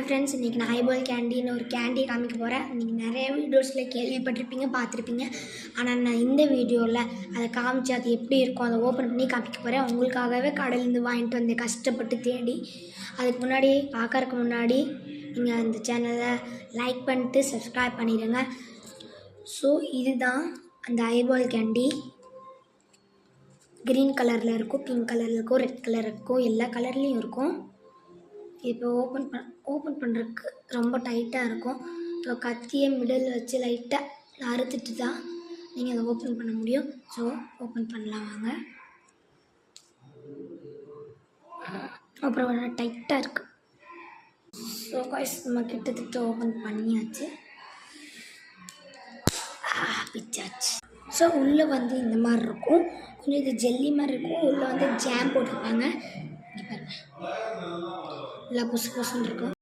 Friends, இன்றைக்கி நான் eyeball கேண்டின்னு ஒரு கேண்டியை காமிக்க போகிறேன். நீங்கள் நிறைய வீடியோஸில் கேள்விப்பட்டிருப்பீங்க, பார்த்துருப்பீங்க. ஆனால் நான் இந்த வீடியோவில் அதை காமிச்சு அது எப்படி இருக்கும் அதை ஓப்பன் பண்ணி காமிக்க போகிறேன். உங்களுக்காகவே கடையிலேருந்து வாங்கிட்டு வந்தேன் கஷ்டப்பட்டு தேடி. அதுக்கு முன்னாடி பார்க்கறதுக்கு முன்னாடி நீங்கள் அந்த சேனலை லைக் பண்ணிட்டு சப்ஸ்கிரைப் பண்ணிடுங்க. ஸோ இதுதான் அந்த ஐபால் கேண்டி. க்ரீன் கலரில் இருக்கும், பிங்க் கலரில் இருக்கும், ரெட் கலர் இருக்கும், எல்லா கலர்லேயும் இருக்கும். இப்போ ஓப்பன் பண்ணுறதுக்கு ரொம்ப டைட்டாக இருக்கும். ஸோ கத்தியை மிடில் வச்சு லைட்டாக அறுத்துட்டு தான் நீங்கள் அதை ஓப்பன் பண்ண முடியும். ஸோ ஓப்பன் பண்ணலாம் வாங்க. அப்புறம் டைட்டாக இருக்குது. ஸோ காய்ஸ் நம்ம கிட்டத்தட்ட ஓப்பன் பண்ணியாச்சு, பிச்சாச்சு. ஸோ உள்ளே இந்த மாதிரி இருக்கும், கொஞ்சம் இது ஜெல்லி மாதிரி இருக்கும். உள்ளே ஜாம் போட்டிருப்பாங்க. இங்கே பாருங்கள், நல்லா புசு புசுன்னு இருக்கும்.